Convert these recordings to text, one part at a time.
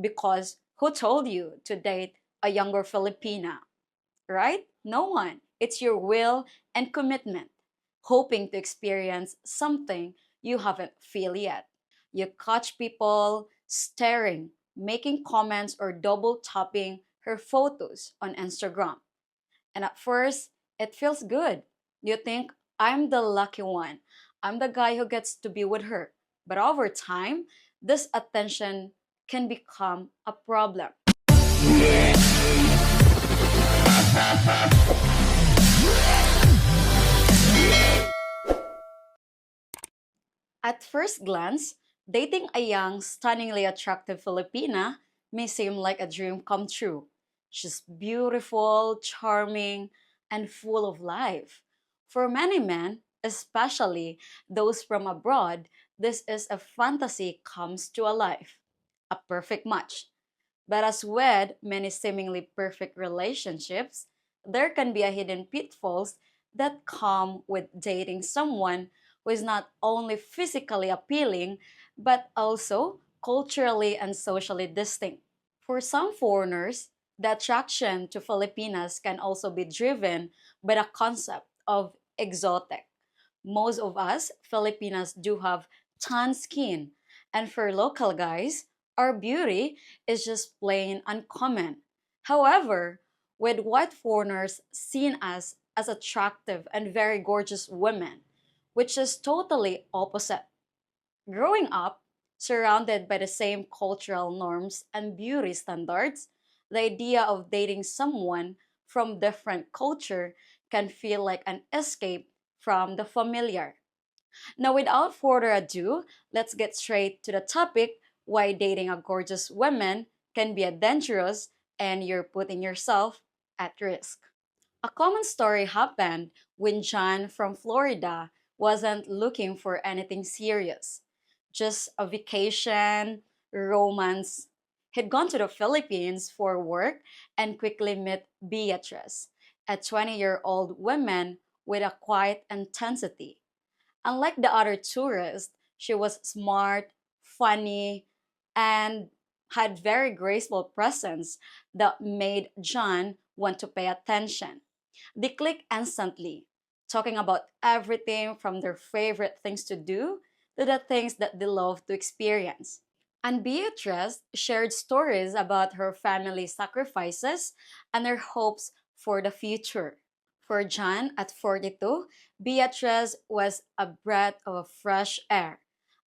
Because who told you to date a younger Filipina, right? No one. It's your will and commitment, hoping to experience something you haven't feel yet. You catch people staring, making comments, or double tapping her photos on Instagram. And at first, it feels good. You think, I'm the lucky one. I'm the guy who gets to be with her. But over time, this attention can become a problem. At first glance, dating a young, stunningly attractive Filipina may seem like a dream come true. She's beautiful, charming, and full of life. For many men, especially those from abroad, this is a fantasy comes to a life, a perfect match. But as with many seemingly perfect relationships, there can be a hidden pitfalls that come with dating someone who is not only physically appealing but also culturally and socially distinct. For some foreigners, the attraction to Filipinas can also be driven by the concept of exotic. Most of us Filipinas do have tan skin, and for local guys, our beauty is just plain uncommon. However, with white foreigners seen as attractive and very gorgeous women, which is totally opposite. Growing up, surrounded by the same cultural norms and beauty standards, the idea of dating someone from different culture can feel like an escape from the familiar. Now, without further ado, let's get straight to the topic why dating a gorgeous woman can be a dangerous and you're putting yourself at risk. A common story happened when John from Florida wasn't looking for anything serious, just a vacation, romance. He'd gone to the Philippines for work and quickly met Beatrice, a 20-year-old woman with a quiet intensity. Unlike the other tourists, she was smart, funny, and had very graceful presence that made John want to pay attention. They clicked instantly, talking about everything from their favorite things to do to the things that they love to experience. And Beatrice shared stories about her family sacrifices and her hopes for the future. For John, at 42, Beatrice was a breath of fresh air,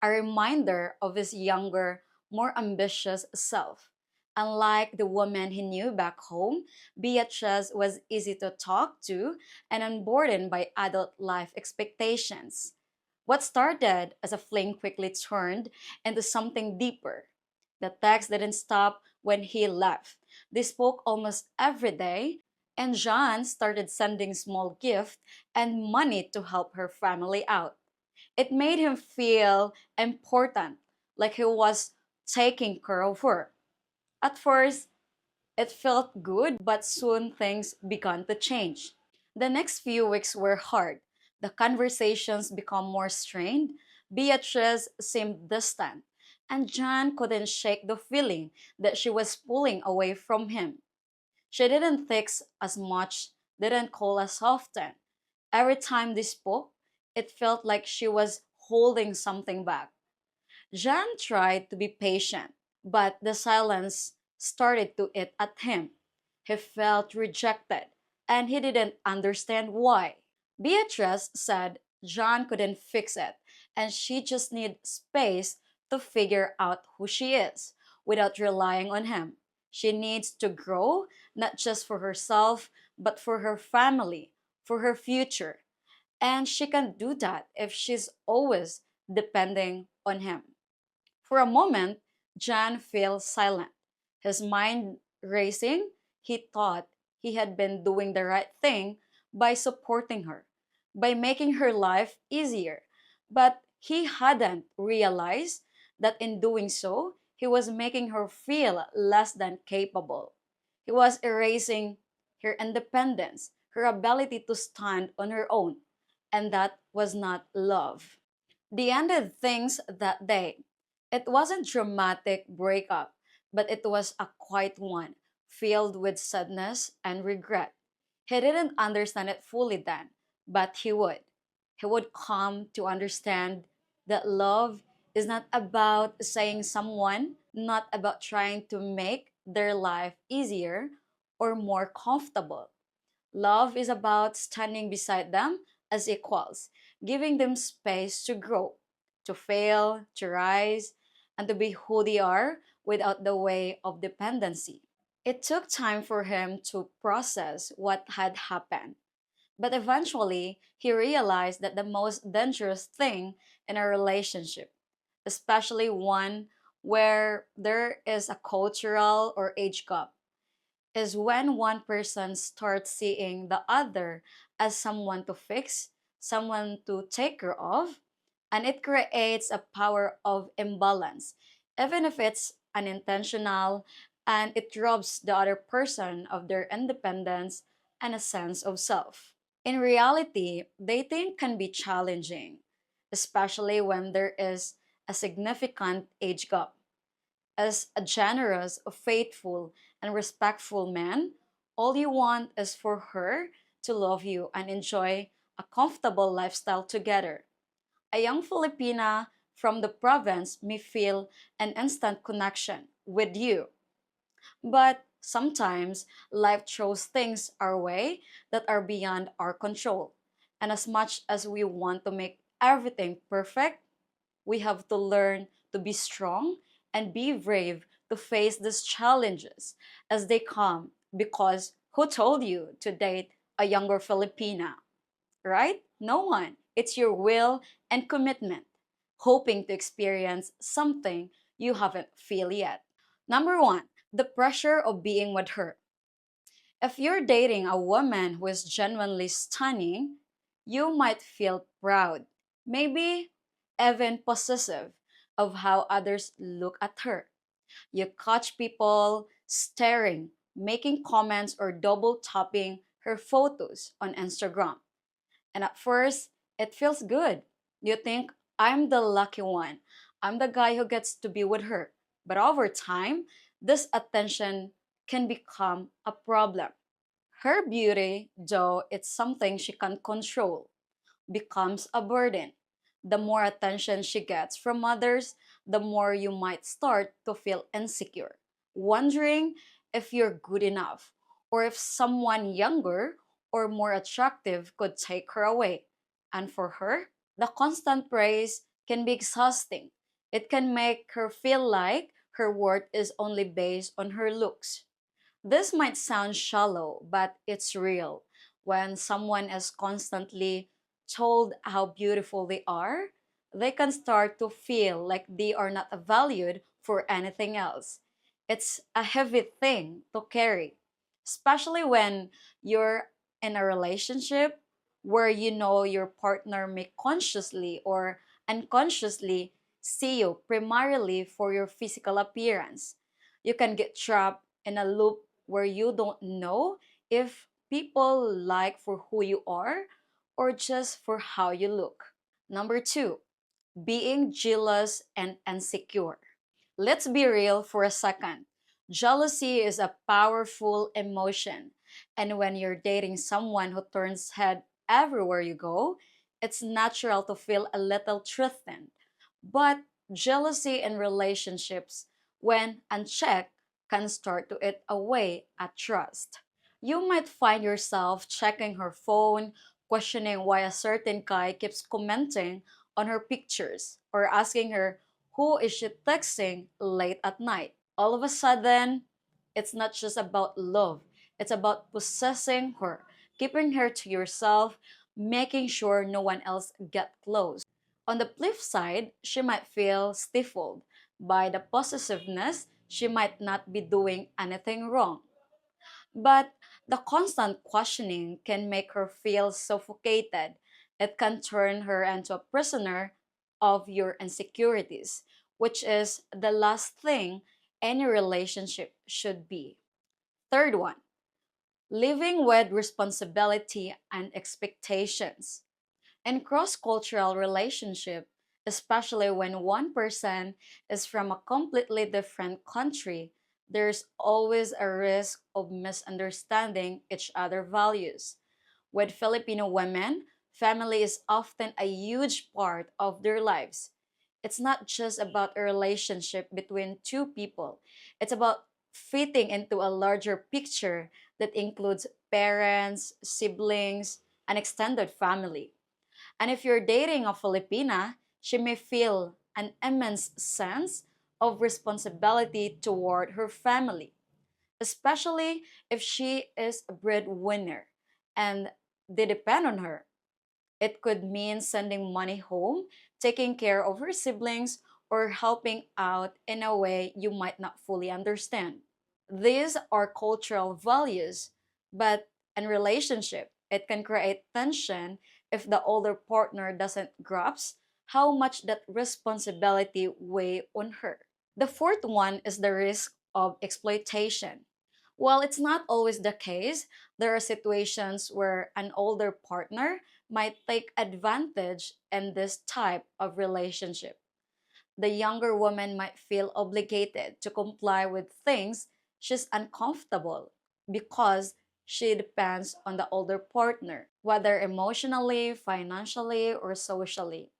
a reminder of his younger, more ambitious self. Unlike the woman he knew back home, Beatrice was easy to talk to and unburdened by adult life expectations. What started as a fling quickly turned into something deeper. The text didn't stop when he left. They spoke almost every day, and John started sending small gifts and money to help her family out. It made him feel important, like he was taking care of her. At first, it felt good, but soon things began to change. The next few weeks were hard. The conversations became more strained. Beatrice seemed distant, and John couldn't shake the feeling that she was pulling away from him. She didn't text as much, didn't call as often. Every time they spoke, it felt like she was holding something back. Jean tried to be patient, but the silence started to eat at him. He felt rejected, and he didn't understand why. Beatrice said John couldn't fix it, and she just needed space to figure out who she is without relying on him. She needs to grow, not just for herself, but for her family, for her future. And she can do that if she's always depending on him. For a moment, John fell silent, his mind racing. He thought he had been doing the right thing by supporting her, by making her life easier. But he hadn't realized that in doing so, he was making her feel less than capable. He was erasing her independence, her ability to stand on her own. And that was not love. They ended things that day. It wasn't dramatic breakup. but it was a quiet one, filled with sadness and regret. He didn't understand it fully then, but he would. He would come to understand that love is not about saying someone, not about trying to make their life easier or more comfortable. Love is about standing beside them as equals, giving them space to grow, to fail, to rise, and to be who they are without the way of dependency. It took time for him to process what had happened, but eventually he realized that the most dangerous thing in a relationship, especially one where there is a cultural or age gap, is when one person starts seeing the other as someone to fix, someone to take care of, and it creates a power of imbalance, even if it's unintentional, and it robs the other person of their independence and a sense of self. In reality, dating can be challenging, especially when there is a significant age gap. As a generous, faithful, and respectful man, all you want is for her to love you and enjoy a comfortable lifestyle together. A young Filipina from the province may feel an instant connection with you, but sometimes life throws things our way that are beyond our control. And as much as we want to make everything perfect, we have to learn to be strong and be brave to face these challenges as they come, because who told you to date a younger Filipina, right? No one. It's your will and commitment, hoping to experience something you haven't feel yet. Number one, the pressure of being with her. If you're dating a woman who is genuinely stunning, you might feel proud, maybe even possessive of how others look at her. You catch people staring, making comments, or double tapping her photos on Instagram. And at first, it feels good. You think, I'm the lucky one. I'm the guy who gets to be with her. But over time, this attention can become a problem. Her beauty, though it's something she can control, becomes a burden. The more attention she gets from others, the more you might start to feel insecure, wondering if you're good enough or if someone younger or more attractive could take her away. And for her, the constant praise can be exhausting. It can make her feel like her worth is only based on her looks. This might sound shallow, but it's real. When someone is constantly told how beautiful they are, they can start to feel like they are not valued for anything else. It's a heavy thing to carry, especially when you're in a relationship where you know your partner may consciously or unconsciously see you primarily for your physical appearance. You can get trapped in a loop where you don't know if people like for who you are or just for how you look. Number two, being jealous and insecure. Let's be real for a second. Jealousy is a powerful emotion, and when you're dating someone who turns head everywhere you go, it's natural to feel a little threatened. But jealousy in relationships, when unchecked, can start to eat away at trust. You might find yourself checking her phone, questioning why a certain guy keeps commenting on her pictures, or asking her who is she texting late at night. All of a sudden, it's not just about love, it's about possessing her, keeping her to yourself, making sure no one else get close. On the flip side, she might feel stifled by the possessiveness. She might not be doing anything wrong, but the constant questioning can make her feel suffocated. It can turn her into a prisoner of your insecurities, which is the last thing any relationship should be. Third one, living with responsibility and expectations. In cross-cultural relationship, especially when one person is from a completely different country, there's always a risk of misunderstanding each other's values. With Filipino women, family is often a huge part of their lives. It's not just about a relationship between two people, it's about fitting into a larger picture that includes parents, siblings, and extended family. And if you're dating a Filipina, she may feel an immense sense of responsibility toward her family, especially if she is a breadwinner and they depend on her. It could mean sending money home, taking care of her siblings, or helping out in a way you might not fully understand. These are cultural values, but in relationship, it can create tension if the older partner doesn't grasp how much that responsibility weigh on her. The fourth one is the risk of exploitation. While it's not always the case, there are situations where an older partner might take advantage in this type of relationship. The younger woman might feel obligated to comply with things she's uncomfortable because she depends on the older partner, whether emotionally, financially, or socially.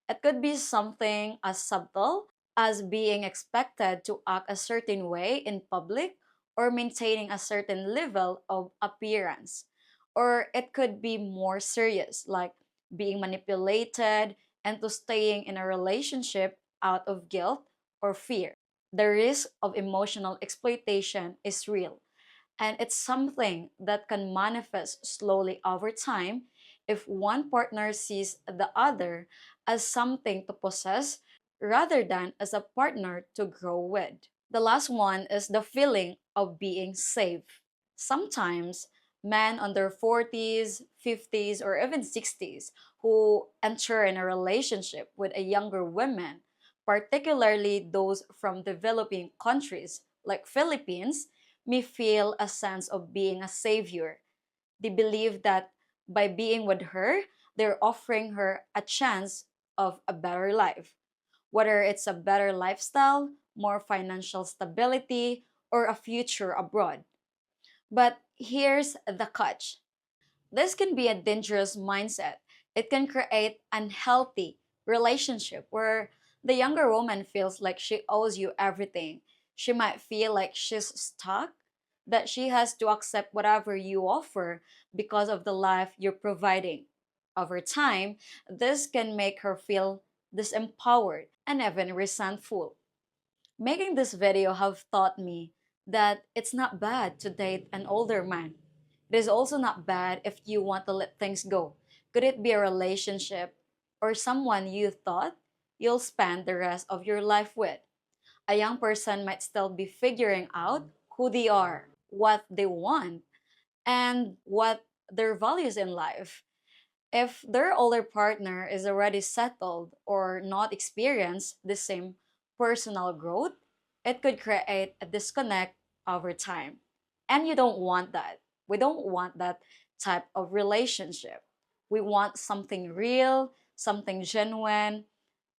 It could be something as subtle as being expected to act a certain way in public or maintaining a certain level of appearance. Or it could be more serious, like being manipulated into staying in a relationship out of guilt or fear. The risk of emotional exploitation is real, and it's something that can manifest slowly over time if one partner sees the other as something to possess rather than as a partner to grow with. The last one is the feeling of being safe. Sometimes men on their 40s, 50s, or even 60s who enter in a relationship with a younger woman, particularly those from developing countries like Philippines, may feel a sense of being a savior. They believe that by being with her, they're offering her a chance of a better life, whether it's a better lifestyle, more financial stability, or a future abroad. But here's the catch: this can be a dangerous mindset. It can create unhealthy relationship where the younger woman feels like she owes you everything. She might feel like she's stuck, that she has to accept whatever you offer because of the life you're providing. Over time, this can make her feel disempowered and even resentful. Making this video have taught me that it's not bad to date an older man. It is also not bad if you want to let things go. Could it be a relationship or someone you thought you'll spend the rest of your life with? A young person might still be figuring out who they are, what they want, and what their values in life. If their older partner is already settled or not experienced the same personal growth, it could create a disconnect over time. And you don't want that. We don't want that type of relationship. We want something real, something genuine,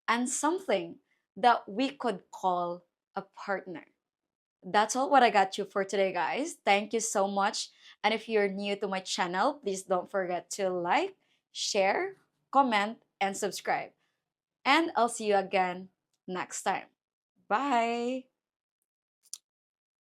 and something that we could call a partner. That's all what I got you for today, guys. Thank you so much. And if you're new to my channel, please don't forget to like, share, comment, and subscribe. And I'll see you again next time. Bye.